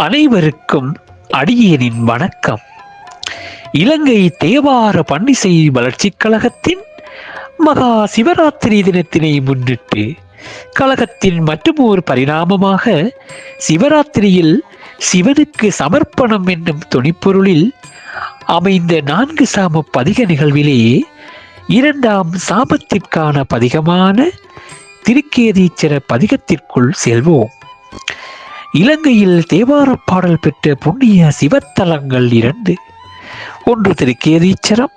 அனைவருக்கும் அடியேனின் வணக்கம். இலங்கை தேவார பன்னிசை வளர்ச்சிக் கழகத்தின் மகா சிவராத்திரி தினத்தினை முன்னிட்டு கழகத்தின் மற்றுமோர் பரிணாமமாக சிவராத்திரியில் சிவனுக்கு சமர்ப்பணம் என்னும் துணிப்பொருளில் அமைந்த 4 சாம பதிக நிகழ்விலேயே 2ஆம் சாமத்திற்கான பதிகமான திருக்கேதீச்சர பதிகத்திற்குள் செல்வோம். இலங்கையில் தேவார பாடல் பெற்ற புண்ணிய சிவத்தலங்கள் 2. ஒன்று திருக்கேதீச்சரம்,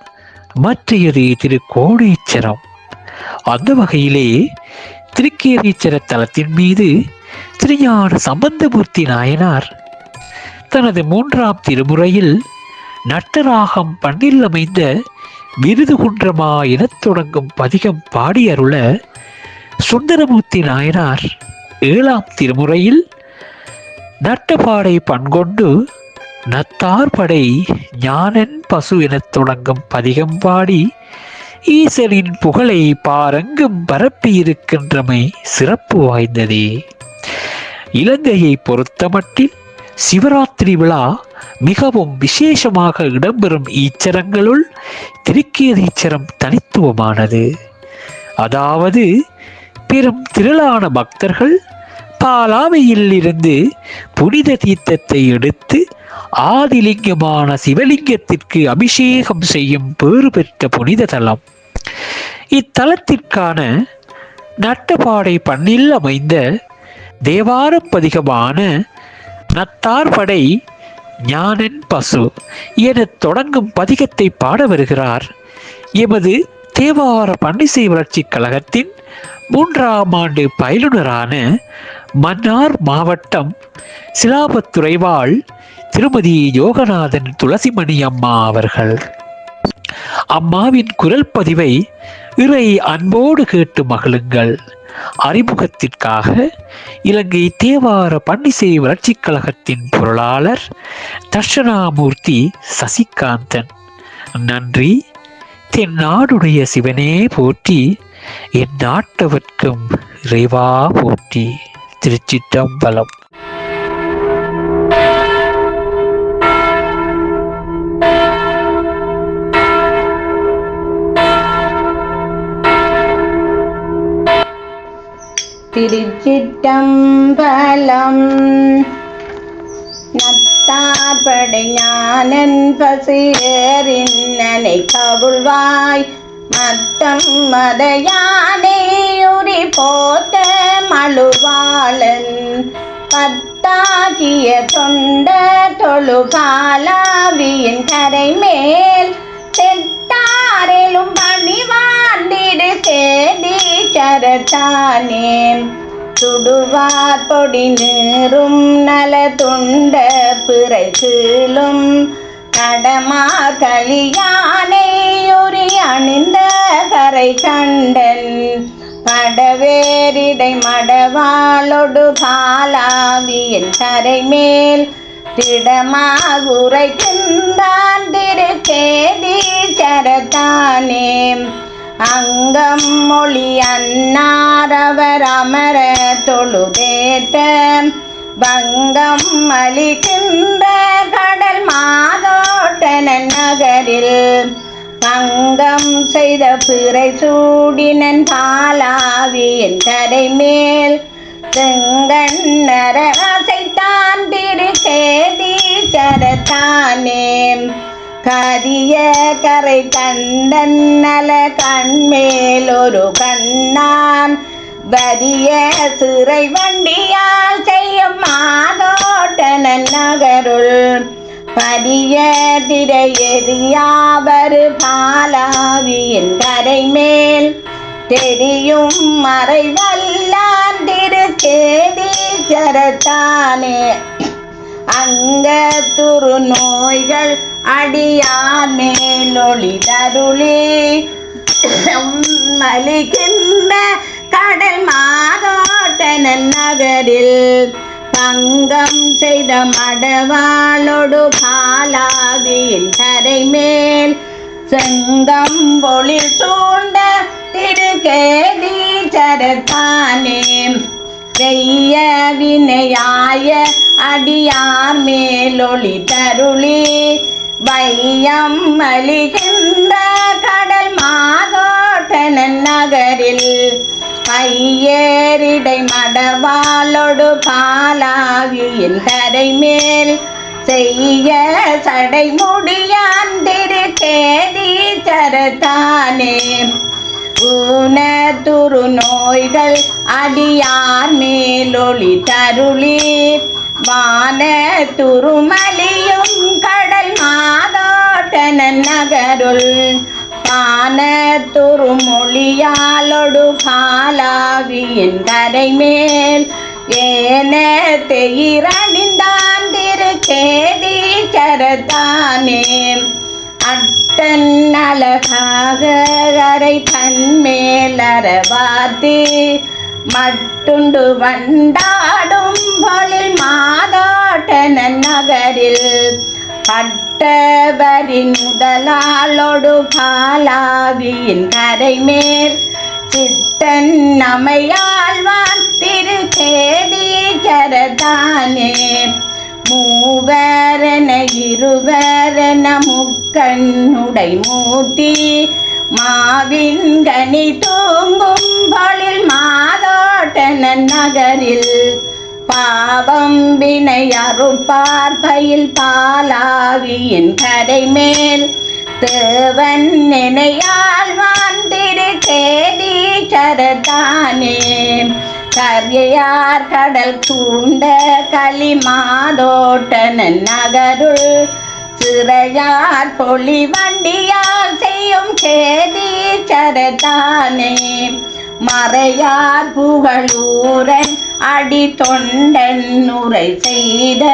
மற்றையது திருக்கோணேச்சரம். அந்த வகையிலே திருக்கேதீச்சர தலத்தின் மீது திருஞான சம்பந்தமூர்த்தி நாயனார் தனது 3ஆம் திருமுறையில் நட்டராகம் பண்ணில் அமைந்த விருதுகுன்றமா எனத் தொடங்கும் பதிகம் பாடியருள, சுந்தரமூர்த்தி நாயனார் 7ஆம் திருமுறையில் நட்டபாடை பண்கொண்டு நத்தார்படை ஞானன் பசு எனத் தொடங்கும் பதிகம் பாடி ஈசனின் புகழை பாரெங்கும் பரப்பியிருக்கின்றமை சிறப்பு வாய்ந்ததே. இலங்கையை பொறுத்தமட்டில் சிவராத்திரி விழா மிகவும் விசேஷமாக இடம்பெறும் ஈச்சரங்களுள் திருக்கேதீச்சரம் தனித்துவமானது. அதாவது பெரும் திரளான பக்தர்கள் பாலாவையில் இருந்து புனித தீர்த்தத்தை எடுத்து ஆதிலிங்கமான சிவலிங்கத்திற்கு அபிஷேகம் செய்யும் பேறு பெற்ற புனித தலம். இத்தலத்திற்கான நட்டபாடை பண்ணில் அமைந்த தேவார பதிகமான நத்தார்படை ஞானன் பசு எனத் தொடங்கும் பதிகத்தை பாட வருகிறார் எமது தேவார பன்னிசை வளர்ச்சிக் கழகத்தின் 3ஆம் ஆண்டு பயிலுனரான மன்னார் மாவட்டம் சிலாபத்துறை வாழ் திருமதி யோகநாதன் துளசிமணி அம்மா அவர்கள். அம்மாவின் குரல் பதிவை இறை அன்போடு கேட்டு மகிழுங்கள். அறிமுகத்திற்காக இலங்கை தேவார பன்னிசை வளர்ச்சிக் கழகத்தின் பொருளாளர் தட்சணாமூர்த்தி சசிகாந்தன். நன்றி. தென்னாடுடைய சிவனே போற்றி, என் நாட்டவர்க்கும் இறைவா போற்றி. திருச்சிற்றம்பலம். திருச்சிற்றம்பலம். நத்தார்படை ஞானன் பசியறின்னனை கவுள்வாய் மத்தம் மதையானை உரி போட்ட மழுவாளன் பத்தாகிய தொண்ட தொழுகாலாவியின் கரை மேல் செத்தாரிலும் பணிவாண்டிடு கேதி சரத்தானே சுடுவார் பொடி நீரும் நல துண்ட பிறை கீழும் நடமார் களியானை உரி அணிந்த கரை கண்டன் படவேரிடை மடவாளொடு காலாவியின் கரை மேல் திடமாகுரைக்கின்றான் திருக்கேதீச்சரத்தானே அங்கம் மொழி அன்னாரவர் அமர தொழுதேத்த வங்கம் அளிக்கின்ற கடல் மாதோட்டன நகரில் பங்கம் செய்த பிறை சூடினன் பாலாவியின் கரை மேல் செங்கண்ணர அசைத்தான் திருக்கேதீச்சரத்தானே கரிய கரை கண்டன் நல கண்மேல் ஒரு கண்ணான் வரிய சிறை வண்டியால் செய்யும் மாதோட்டன நகருள் பரிய திரையெறியாவர் பாலாவியின் கரை மேல் தெரியும் மறைவல்லான் திருக்கேதீச்சரத்தானே அங்கத்துரு நோய்கள் அடியார் மேலொளி தருளி மலிக்கின்ற கடல் மாதோட்டன நகரில் பங்கம் செய்த மடவாளொடு பாலாவியின் கரை மேல் செங்கம்பொழில் சூழ்ந்த திருக்கேதீச்சரத்தானே வெய்ய வினையாய அடியார் மேலொளி தருளி வையம் அழிகின்ற கடல் மாதோட்டனன் நகரில் கையேறிடை மடவாளொடு பாலாவியின் கரை மேல் செய்ய சடை முடியான் திருக்கேதீச்சரத்தானே ஊனத்துரு நோய்கள் அடியார் மேலொளி தருளி வான துருமலியும் கடல் மாதோட்டனன் நகருள் பான துருமொழியாலொடு பாலாவியின் கரை மேல் ஏன தெயிரணிந்தான் திருக்கேதீச்சரத்தானே அட்டன் அழகாக அரை தன்மேலரவாத்தி மட்டுண்டு வண்டாடும் பொழில் மாதோட்டனன் நகரில் பட்டவரின் முதலாளொடு பாலாவியின் கரை மேல் சிட்டன் நமையாழ்வான் திருக்கேதீச்சரத்தானே மூவரென இருவரென முக்கண்ணுடை மூர்த்தி மாவின் கனி தூங்கும் பொழில் மாதோட்டனன் நகரில் பாவம் வினை அறுப்பார் பயில் பாலாவியின் கரை மேல் தேவன் நினையாழ்வான் திருக்கேதீச்சரத்தானே கரையார் கடல் சூண்ட களி மாதோட்டனன் நகருள் சிறையார் பொலி வண்டியால் செய்யும் கேதீச்சரத்தானே மறையார் புகழூரன் அடி தொண்டன் உரை செய்த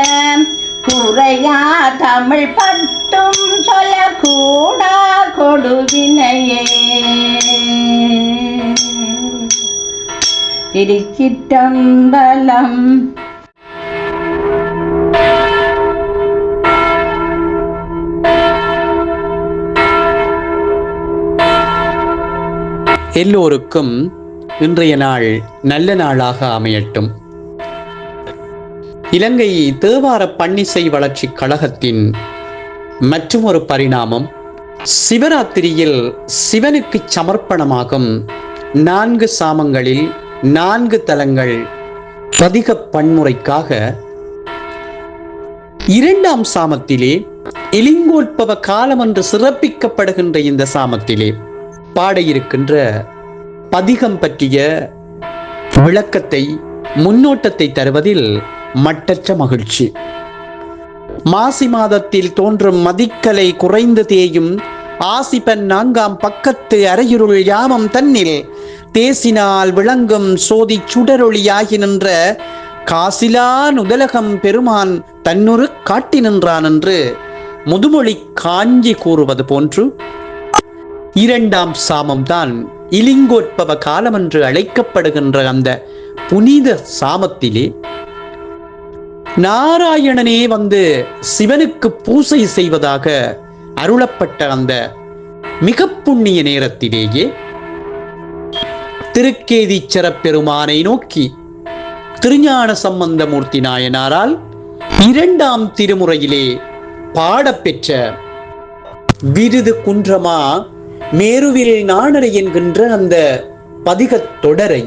குறையா தமிழ் பட்டும் சொல்ல கூடா கொடுவினையே. திருச்சிற்றம்பலம். எல்லோருக்கும் இன்றைய நாள் நல்ல நாளாக அமையட்டும். இலங்கை தேவார பன்னிசை வளர்ச்சி கழகத்தின் மற்றொரு பரிணாமம், சிவராத்திரியில் சிவனுக்கு சமர்ப்பணமாகும் 4 சாமங்களில் 4 தலங்கள் பதிக பன்முறைக்காக 2ஆம் சாமத்திலே இலிங்கோத்பவ காலம் என்று சிறப்பிக்கப்படுகின்ற இந்த சாமத்திலே பாட இருக்கின்ற பதிகம் பற்றிய விளக்கத்தை முன்னோட்டத்தை தருவதில் மட்டற்ற மகிழ்ச்சி. மாசி மாதத்தில் தோன்றும் மதிக்கலை குறைந்து தேயும் ஆசிபன் 4ஆம் பக்கத்து அரையுருள் யாமம் தன்னில் தேசினால் விளங்கும் சோதி சுடரொளியாகி நின்ற காசிலா நுதலகம் பெருமான் தன்னொரு காட்டி நின்றான் என்று முதுமொழி காஞ்சி கூறுவது போன்று 2ஆம் சாமம் தான் இலிங்கோத்பவ காலம் என்று அழைக்கப்படுகின்ற அந்த புனித சாமத்திலே நாராயணனே வந்து சிவனுக்கு பூசை செய்வதாக அருளப்பட்ட அந்த மிக புண்ணிய நேரத்திலேயே திருக்கேதீச்சர பெருமானை நோக்கி திருஞான சம்பந்தமூர்த்தி நாயனாரால் 2ஆம் திருமுறையிலே பாடப்பெற்ற விருது குன்றமா மேருவில் நாணரை என்கின்ற அந்த பதிகத் தொடரை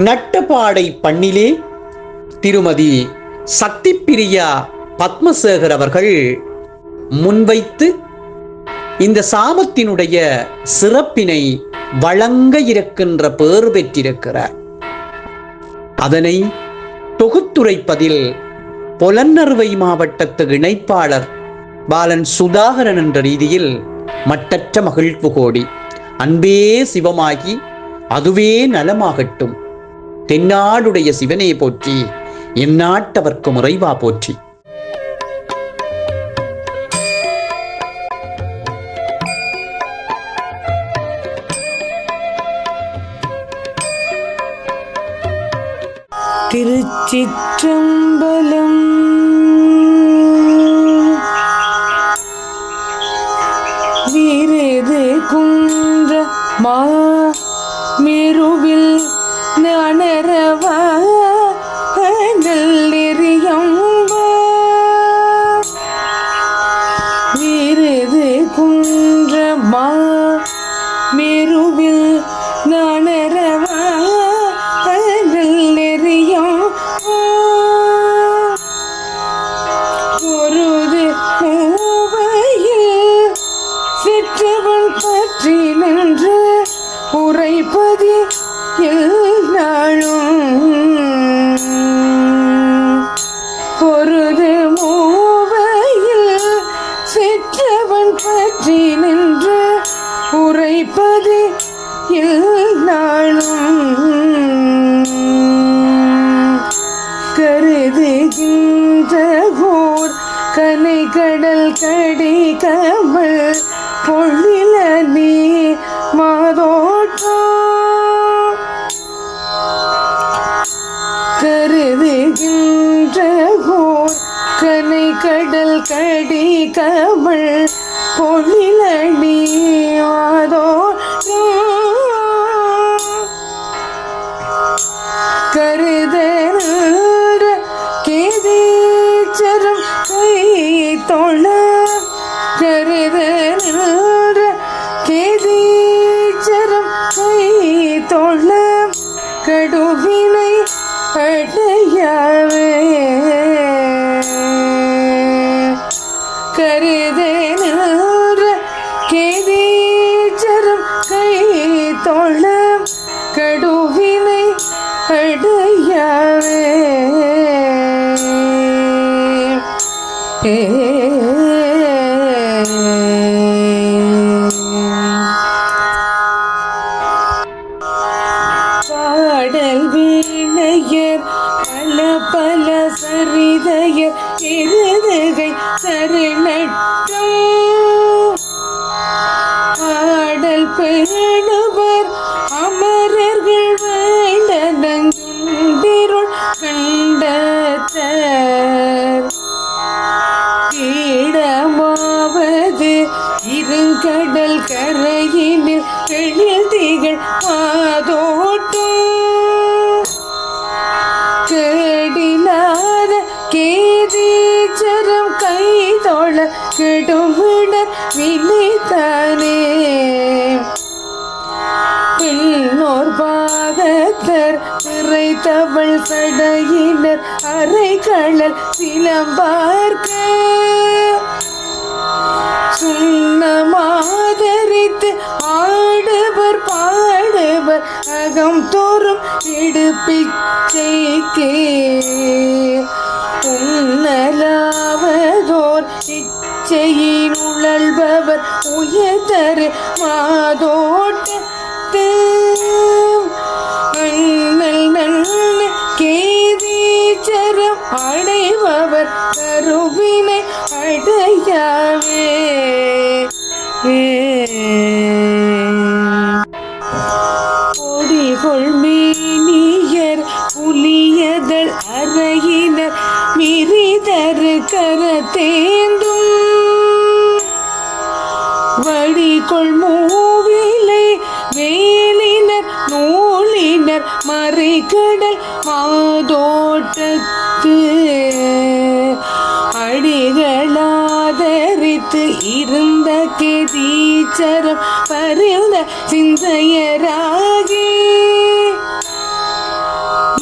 நட்டபாடை பண்ணிலே திருமதி சக்தி பிரியா பத்மசேகர் அவர்கள் முன்வைத்து இந்த சாமத்தினுடைய சிறப்பினை வழங்க இருக்கின்ற பேறு பெற்றிருக்கிறார். அதனை தொகுத்துரைப்பதில் பொலன்னறுவை மாவட்டத்து இணைப்பாளர் பாலன் சுதாகரன் என்ற ரீதியில் மட்டற்ற மகிழ்வு கோடி. அன்பே சிவமாகி அதுவே நலமாகட்டும். தென்னாடுடைய சிவனே போற்றி, எந்நாட்டவர்க்கு முறைவா போற்றி. திருச்சிற்றம்பலம். விருது குன்ற மாமெருவில் நாணரவா நாளும் பொருது மூவையில் செற்றவன் பற்றி நின்று உரைப்பது நாளும் கருதுகின்ற ஓர் கனை கடல் கடி கமல் பொழில நீ மாதோட்டம் கருதுகின்ற ஓர் கனை கடல் கடி கமல் பொழில நீ மாதோட்டம் கருதற கேதீச்சரம் கை தொழ கருதற கேதீச்சரம் கை தொழ கடுவினை அடையவே கருதற கேதீச்சரம் கை தொழ கடுவினை அடையவே பாடல் வீணையர் பல பல சரிதையர் இருதுகை சரணட்டும் பாடல் பேணுவர் அமரர்கள் வேண்டனங்குண்டிருள் கண்டத்தர் இடமாவது இருங்கடல் கரையினில் எழில் திகழ் மாதோட்டம் கேடிலாத கேதீச்சரம் கை தோழ கெடுமிடர் வினைத்தானே பின்னோர் பாகத்தர் பிறை தவள் சடையினர் அரை கழல் சிலம்பார்க்க சுண்ணமாதரித்து ஆடுவர் பாடுவர் அகம் தோறும் இடுப்பிச்சைக்கு உன்னலாவதோர் இச்சையின் உழல்பவர் உயர்தரு மாதோட்டத்து அண்ணல் நன்ன கேதீச்சரம் அடைபவர் கருவினை அடையாவே பொடிகொள் மீனியர் புலியதழ் அறையினர் விரிதரு கரத்தேந்தும் வடிகொள் மூவிலை வேலினர் நூலினர் மறைகடல் மாதோட்டத்து அடிகளாதரித்து இருந்த கேதீச்சரம் பரிந்த சிந்தையராகி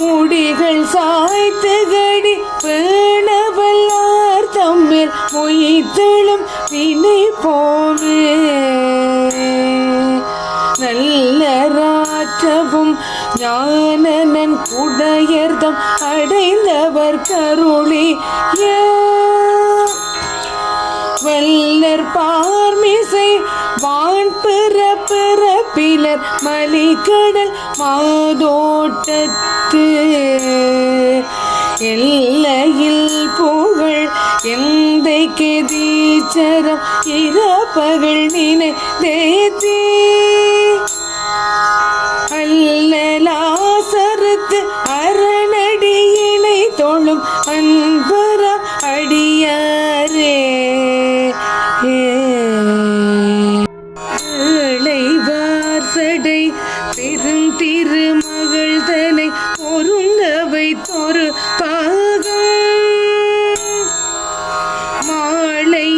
முடிகள் சாய்த்து கடி பேணவல்லார் தம்மில் மொய்த்தெழும் வினை போமே நல்ல ராற்றவும் ஞானனன் குடையர்தம் அடைந்தவர் கருளிய வல்லர் பார்மிசை வான் பிறப்பிலர் மலிகடல் மாதோட்டத்து எல்லையில் புகழ் எந்தை கேதீச்சரம் இரப்பகல் நினை தேத்தி அல்லலாசரத்து அரணடியினை தொழும் அன்பர அடியாரே இளைவார்சடை பெருந்திருமகள் தனை பொருங்க வைத்தொரு பாகம்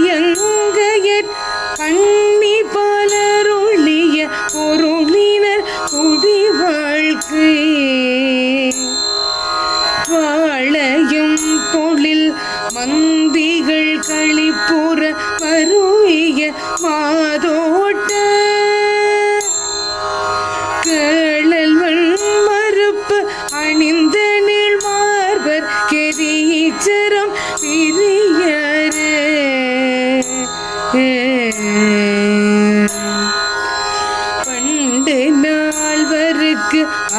மாளையங்கையற் கண்ணி பலருளிய பொருளினர் குடி வாழ்க்கை வாழையும் பொழில் மந்திகள் களிப்புற பருவிய மாதோட்ட கேளல்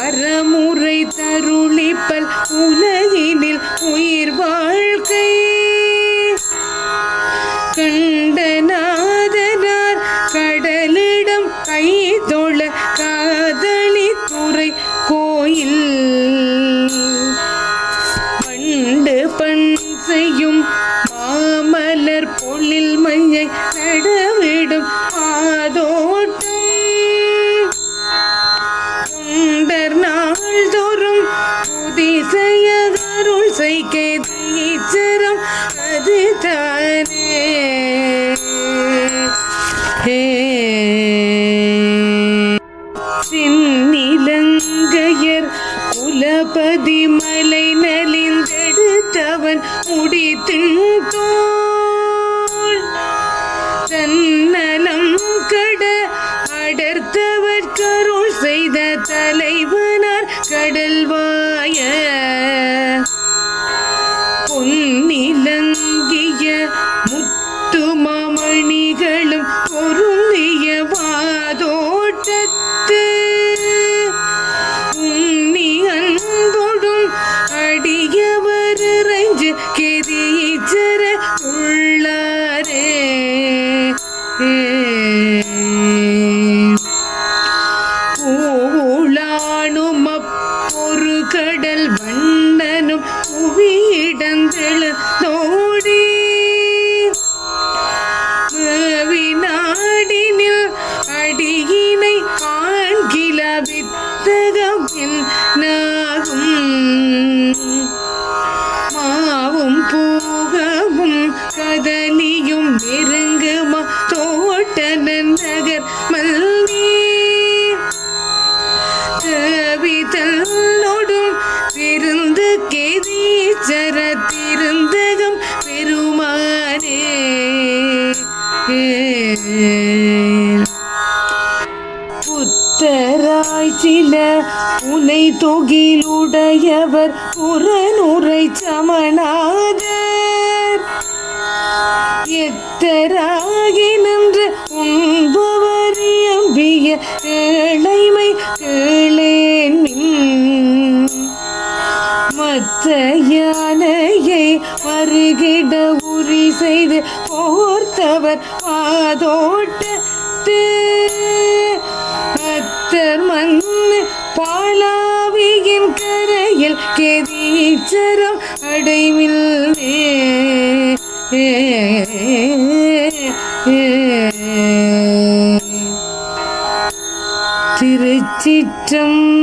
அறமுறை தருளிப்பல் உலகினில் உயிர் வாழ்க்கை கண்டநாதனார் கடலிடம் கைதொழ காதலி துறை கோயில் பண்டு பண் செய்யும் மாமலர் பொழில் மையை நடவிடும் பாதோட்டம் தொண்டர் நாள்தோறும் புதிசைய அருள் செய்கை தீச்சரம் அதுதானே சின்னிலங்கையர் குலபதி மலை நலிந்தெடுத்தவன் முடித்தின் தோள் தன்னலம் கட அடர்த்தவர் கருள் செய்த தலைவனார் கடல்வாய பொன்னிலங்கிய முத்து மாமணிகளும் பொருந்திய வாதோட்டத்து உன்னி அன்பொடும் அடியவர் இறைஞ்சு கெதீச்சர உள்ளாரே பூளானும் அப்பொரு கடல் வண்ணனும் புவியிடந்தெழுந்தோடி நாடினில் அடியினை காண்கில வித்தகம் என்னாகும் மாவும் பூகவும் கதலியும் நெருங்குமா தோட்ட நகர் மல்லி கவிதலோடும் திருந்து கேதீச்சர திருந்தகம் பெருமானே புத்தராய் சில உனை தொகிலுடையவர் புறநுரை சமணாதர் எத்தராகி நின்று உண்பவர் எம்பிய ஏழைமை கேளேன் மத்த யானையை மறுகிட உரி செய்து போர்த்தவர் பாதோட்டத்து அத்தர் மண்ணு பாலாவியின் கரையில் கெதீச்சரம் அடைவில்லே திருச்சிற்றம்பலம்.